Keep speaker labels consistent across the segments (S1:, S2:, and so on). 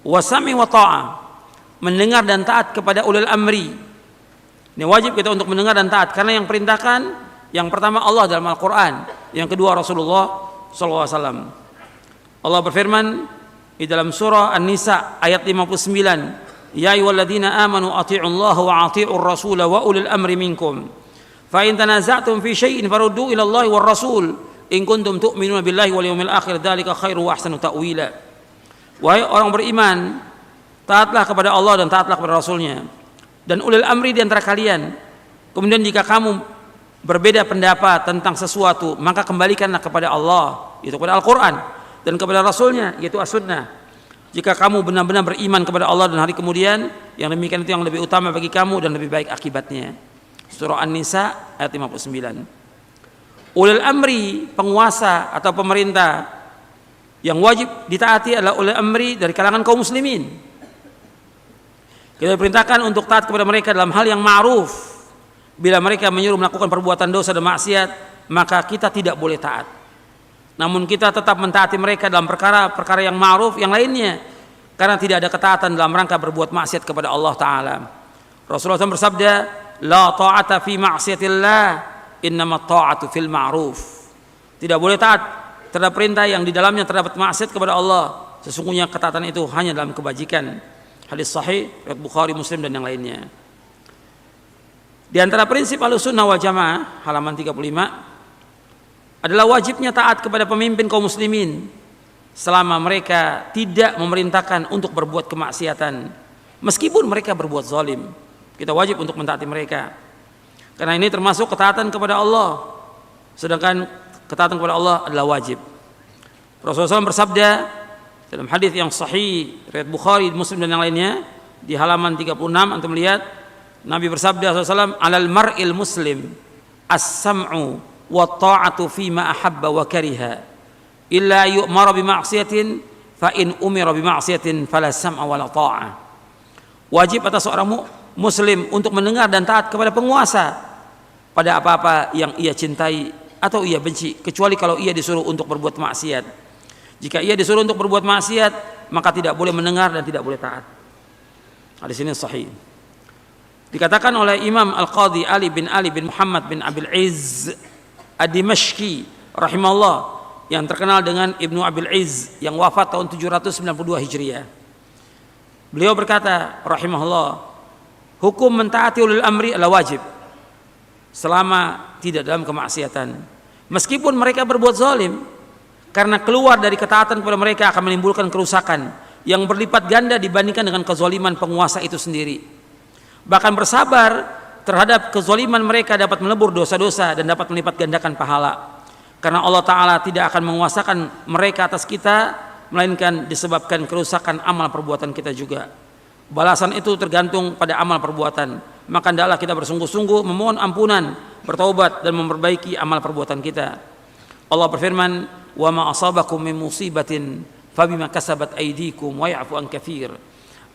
S1: Wasami wa ta'ah, mendengar dan taat kepada ulil amri. Ini wajib kita untuk mendengar dan taat, karena yang perintahkan yang pertama Allah dalam Al-Quran, yang kedua Rasulullah SAW. Allah berfirman di dalam surah An-Nisa ayat 59, ya ayyuhalladzina amanu athi'ullaha wa athi'ur rasula wa ulil amri minkum fa in tanaza'tum fi syai'in faruddu ila Allahi war rasul in kuntum tu'minuna billahi wal yawmil akhir dzalika khairu wa ahsanu ta'wila. Wahai orang beriman, taatlah kepada Allah dan taatlah kepada Rasulnya dan ulil amri di antara kalian. Kemudian jika kamu berbeda pendapat tentang sesuatu, maka kembalikanlah kepada Allah, yaitu kepada Al-Quran, dan kepada Rasulnya, yaitu As-Sunnah. Jika kamu benar-benar beriman kepada Allah dan hari kemudian, yang demikian itu yang lebih utama bagi kamu dan lebih baik akibatnya. Surah An-Nisa ayat 59. Ulil amri, penguasa atau pemerintah yang wajib ditaati adalah ulil amri dari kalangan kaum muslimin. Kita diperintahkan untuk taat kepada mereka dalam hal yang ma'ruf. Bila mereka menyuruh melakukan perbuatan dosa dan maksiat, maka kita tidak boleh taat. Namun kita tetap mentaati mereka dalam perkara-perkara yang ma'ruf yang lainnya, karena tidak ada ketaatan dalam rangka berbuat maksiat kepada Allah Ta'ala. Rasulullah SAW bersabda, la ta'ata fi ma'siyatillah, innama ta'atu fil ma'ruf. Tidak boleh taat terhadap perintah yang di dalamnya terdapat maksiat kepada Allah. Sesungguhnya ketaatan itu hanya dalam kebajikan. Hadis sahih riwayat Bukhari, Muslim dan yang lainnya. Di antara prinsip Ahlussunnah wal Jamaah halaman 35 adalah wajibnya taat kepada pemimpin kaum muslimin selama mereka tidak memerintahkan untuk berbuat kemaksiatan, meskipun mereka berbuat zalim. Kita wajib untuk mentaati mereka, karena ini termasuk ketaatan kepada Allah, sedangkan ketaatan kepada Allah adalah wajib. Rasulullah SAW bersabda dalam hadis yang sahih riwayat Bukhari, Muslim dan yang lainnya, di halaman 36 antum lihat, Nabi bersabda SAW, alal mar'il muslim as-sam'u wa ta'atu fima ahabba wa kariha illa yu'mara bi ma'siyatin fa in umira bi ma'siyatin fala sam'a wa la ta'ah. Wajib atas seorang muslim untuk mendengar dan taat kepada penguasa pada apa-apa yang ia cintai atau ia benci, kecuali kalau ia disuruh untuk berbuat maksiat. Jika ia disuruh untuk berbuat maksiat, maka tidak boleh mendengar dan tidak boleh taat. Hadis ini sahih. Dikatakan oleh Imam Al-Qadhi Ali bin Muhammad bin Abil Izz Ad-Dimashqi rahimahullah, yang terkenal dengan Ibnu Abil Izz, yang wafat tahun 792 Hijriah. Beliau berkata rahimahullah, hukum mentaati ulil amri adalah wajib selama tidak dalam kemaksiatan, meskipun mereka berbuat zalim, karena keluar dari ketaatan kepada mereka akan menimbulkan kerusakan yang berlipat ganda dibandingkan dengan kezaliman penguasa itu sendiri. Bahkan bersabar terhadap kezaliman mereka dapat melebur dosa-dosa dan dapat melipat gandakan pahala, karena Allah Ta'ala tidak akan menguasakan mereka atas kita, melainkan disebabkan kerusakan amal perbuatan kita juga. Balasan itu tergantung pada amal perbuatan. Maka hendaklah kita bersungguh-sungguh memohon ampunan, bertaubat dan memperbaiki amal perbuatan kita. Allah berfirman, wa ma asabakum min musibatin fabima kasabat aydikum wa ya'fu an katsir.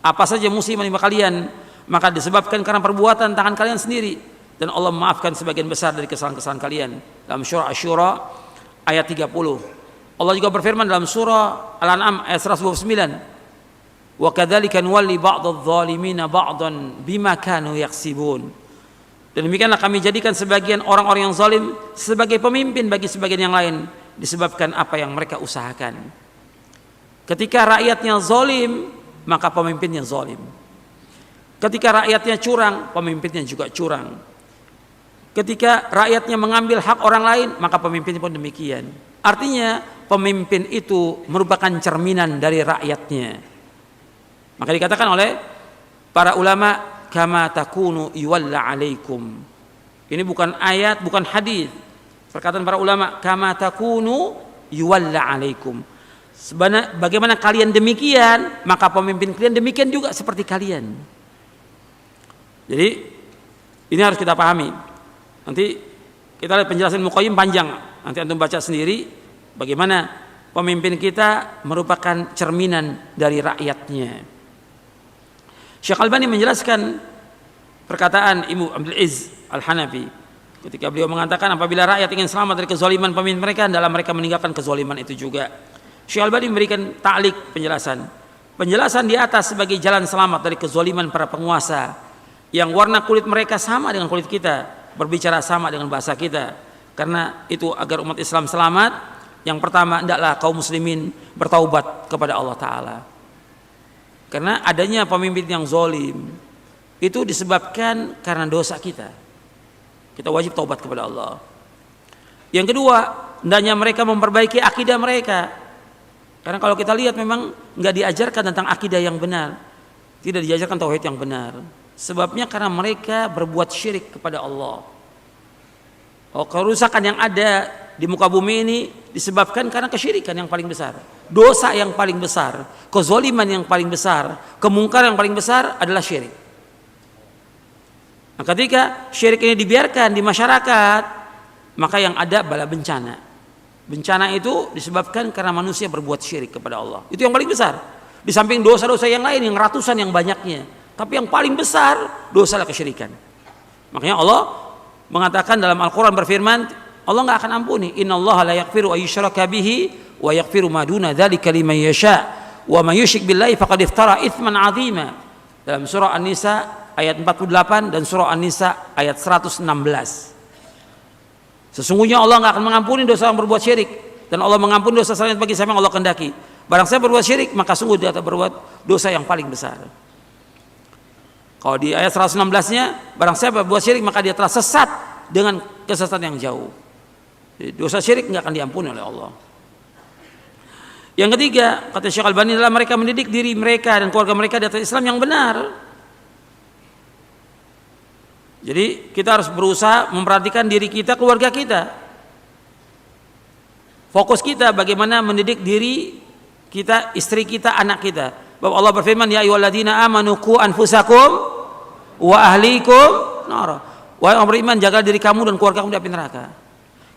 S1: Apa saja musibah menimpa kalian, maka disebabkan karena perbuatan tangan kalian sendiri, dan Allah memaafkan sebagian besar dari kesalahan-kesalahan kalian. Dalam surah Asy-Syura ayat 30. Allah juga berfirman dalam surah Al-An'am ayat 129, wa kadzalika nuwalli ba'dadh-dhalimina ba'dan bima kanu yaksibun. Dan demikianlah kami jadikan sebagian orang-orang yang zalim sebagai pemimpin bagi sebagian yang lain, disebabkan apa yang mereka usahakan. Ketika rakyatnya zalim, maka pemimpinnya zalim. Ketika rakyatnya curang, pemimpinnya juga curang. Ketika rakyatnya mengambil hak orang lain, maka pemimpinnya pun demikian. Artinya pemimpin itu merupakan cerminan dari rakyatnya. Maka dikatakan oleh para ulama, kama takunu yuwalla alaikum. Ini bukan ayat, bukan hadis. Perkataan para ulama, kama takunu yuwalla alaikum. Bagaimana kalian demikian, maka pemimpin kalian demikian juga seperti kalian. Jadi ini harus kita pahami. Nanti kita lihat penjelasan Muqayyim panjang. Nanti antum baca sendiri bagaimana pemimpin kita merupakan cerminan dari rakyatnya. Syekh Albani menjelaskan perkataan Ibnu Abdul Izz Al-Hanafi ketika beliau mengatakan apabila rakyat ingin selamat dari kezaliman pemimpin mereka, dalam mereka meninggalkan kezaliman itu juga. Syekh Albani memberikan ta'liq penjelasan. Penjelasan di atas sebagai jalan selamat dari kezaliman para penguasa yang warna kulit mereka sama dengan kulit kita, berbicara sama dengan bahasa kita. Karena itu agar umat Islam selamat, yang pertama hendaklah kaum muslimin bertaubat kepada Allah Ta'ala. Karena adanya pemimpin yang zalim itu disebabkan karena dosa kita. Kita wajib taubat kepada Allah. Yang kedua, hendaknya mereka memperbaiki akidah mereka. Karena kalau kita lihat memang nggak diajarkan tentang akidah yang benar, tidak diajarkan tauhid yang benar. Sebabnya karena mereka berbuat syirik kepada Allah. Oh, kerusakan yang ada di muka bumi ini disebabkan karena kesyirikan yang paling besar, dosa yang paling besar, kezaliman yang paling besar, kemungkaran yang paling besar adalah syirik. Nah, ketika syirik ini dibiarkan di masyarakat, maka yang ada bala bencana. Bencana itu disebabkan karena manusia berbuat syirik kepada Allah. Itu yang paling besar. Di samping dosa-dosa yang lain yang ratusan yang banyaknya, tapi yang paling besar dosa kesyirikan. Makanya Allah mengatakan dalam Al-Quran berfirman, Allah nggak akan ampuni. Innallaha la yaghfiru ayyushraka bihi wa yaghfiru ma duna dzalika liman yasha wa man yusyrik billahi faqad iftara itsman 'azima. Dalam surah An-Nisa ayat 48 dan surah An-Nisa ayat 116. Sesungguhnya Allah nggak akan mengampuni dosa yang berbuat syirik, dan Allah mengampuni dosa selain bagi siapa yang Allah kehendaki. Barang siapa berbuat syirik, maka sungguh dia akan berbuat dosa yang paling besar. Kalau di ayat 116-nya, barang siapa berbuat syirik maka dia telah sesat dengan kesesatan yang jauh. Jadi, dosa syirik nggak akan diampuni oleh Allah. Yang ketiga, kata Syekh Albani, adalah mereka mendidik diri mereka dan keluarga mereka di atas Islam yang benar. Jadi kita harus berusaha memperhatikan diri kita, keluarga kita. Fokus kita bagaimana mendidik diri kita, istri kita, anak kita. Bahwa Allah berfirman, ya ayyuhalladzina amanu qu anfusakum wa ahlikum nar. Wahai orang beriman, jaga diri kamu dan keluarga kamu dari api neraka.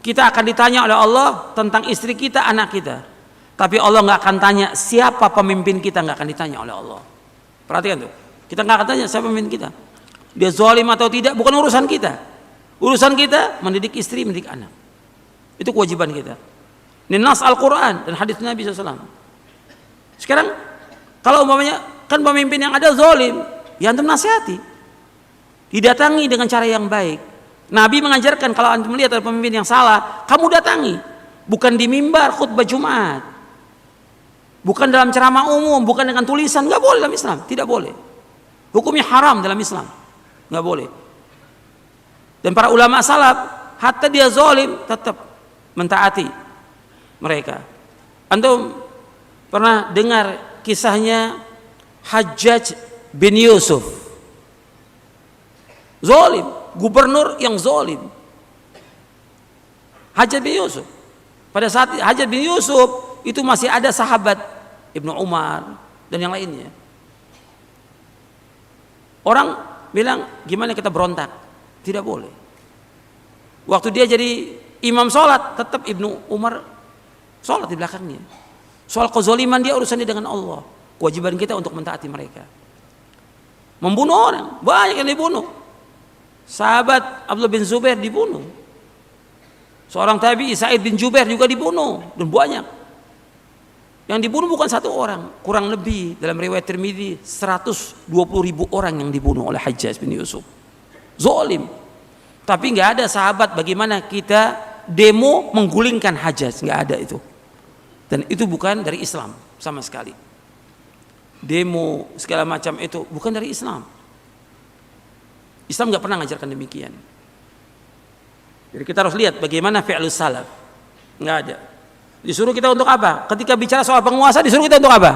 S1: Kita akan ditanya oleh Allah tentang istri kita, anak kita. Tapi Allah nggak akan tanya siapa pemimpin kita, nggak akan ditanya oleh Allah. Perhatikan tuh, kita nggak akan tanya siapa pemimpin kita. Dia zalim atau tidak bukan urusan kita. Urusan kita mendidik istri, mendidik anak. Itu kewajiban kita. Ini nas Al-Quran dan hadis Nabi SAW. Sekarang kalau umpamanya kan pemimpin yang ada zalim, ya antum nasihati, didatangi dengan cara yang baik. Nabi mengajarkan kalau antum melihat ada pemimpin yang salah, kamu datangi, bukan di mimbar khutbah Jumat, bukan dalam ceramah umum, bukan dengan tulisan. Nggak boleh dalam Islam, tidak boleh. Hukumnya haram dalam Islam, nggak boleh. Dan para ulama salaf, hatta dia zalim tetap mentaati mereka. Antum pernah dengar kisahnya Hajjaj bin Yusuf? Zalim, gubernur yang zalim. Hajjaj bin Yusuf. Pada saat Hajjaj bin Yusuf itu masih ada sahabat Ibnu Umar dan yang lainnya. Orang bilang, gimana kita berontak? Tidak boleh. Waktu dia jadi imam sholat, tetap Ibnu Umar sholat di belakangnya. Soal kezaliman dia urusannya dengan Allah. Kewajiban kita untuk mentaati mereka. Membunuh orang, banyak yang dibunuh. Sahabat Abdullah bin Zubair dibunuh. Seorang tabi'i Sa'id bin Jubair juga dibunuh, dan banyak. Yang dibunuh bukan satu orang, kurang lebih dalam riwayat Tirmidzi 120.000 orang yang dibunuh oleh Hajjaj bin Yusuf. Zalim. Tapi nggak ada sahabat bagaimana kita demo menggulingkan Hajjaj, nggak ada itu. Dan itu bukan dari Islam sama sekali. Demo segala macam itu bukan dari Islam. Islam nggak pernah mengajarkan demikian. Jadi kita harus lihat bagaimana fi'lus salaf. Nggak ada. Disuruh kita untuk apa? Ketika bicara soal penguasa disuruh kita untuk apa?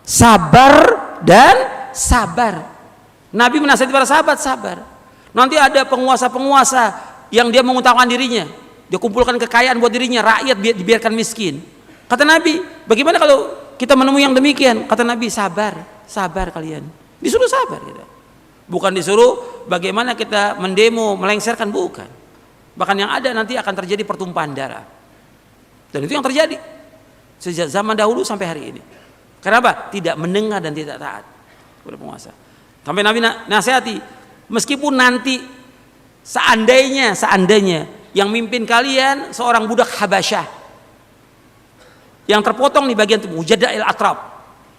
S1: Sabar dan sabar. Nabi menasihati para sahabat sabar. Nanti ada penguasa-penguasa yang dia mengutamakan dirinya, dia kumpulkan kekayaan buat dirinya, rakyat dibiarkan miskin. Kata Nabi, bagaimana kalau kita menemui yang demikian? Kata Nabi, sabar, sabar kalian. Disuruh sabar gitu. Bukan disuruh bagaimana kita mendemo, melengsarkan, bukan. Bahkan yang ada nanti akan terjadi pertumpahan darah. Dan itu yang terjadi sejak zaman dahulu sampai hari ini. Kenapa? Tidak mendengar dan tidak taat kepada penguasa. Sampai Nabi nasihati, meskipun nanti seandainya yang mimpin kalian seorang budak Habasyah yang terpotong di bagian tubuh, Jada'il Atrab,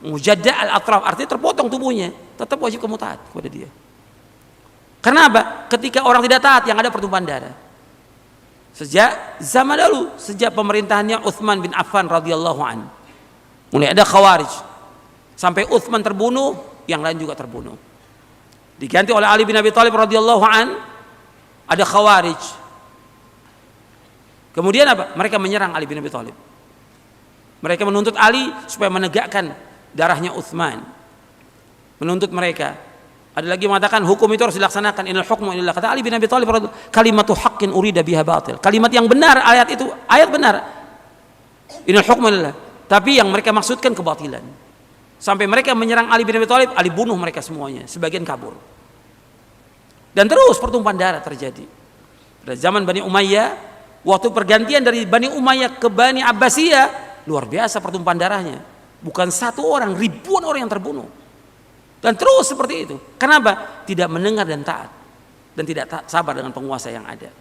S1: Mujadda al-atraf artinya terpotong tubuhnya, tetap wajib kamu taat kepada dia. Karena apa? Ketika orang tidak taat yang ada pertumpahan darah. Sejak zaman dahulu, sejak pemerintahannya Utsman bin Affan radhiyallahu an, mulai ada Khawarij. Sampai Utsman terbunuh, yang lain juga terbunuh. Diganti oleh Ali bin Abi Thalib radhiyallahu an, ada Khawarij. Kemudian apa? Mereka menyerang Ali bin Abi Thalib. Mereka menuntut Ali supaya menegakkan darahnya Utsman. Menuntut mereka. Ada lagi mengatakan hukum itu harus dilaksanakan. Innal hukmu illallah. Kata Ali bin Abi Thalib, kalimatu haqqin urida biha batil. Kalimat yang benar, ayat itu ayat benar. Innal hukmu illallah. Tapi yang mereka maksudkan kebatilan. Sampai mereka menyerang Ali bin Abi Thalib, Ali bunuh mereka semuanya, sebagian kabur. Dan terus pertumpahan darah terjadi. Pada zaman Bani Umayyah, waktu pergantian dari Bani Umayyah ke Bani Abbasiyah, luar biasa pertumpahan darahnya. Bukan satu orang, ribuan orang yang terbunuh. Dan terus seperti itu. Kenapa? Tidak mendengar dan taat. Dan tidak sabar dengan penguasa yang ada.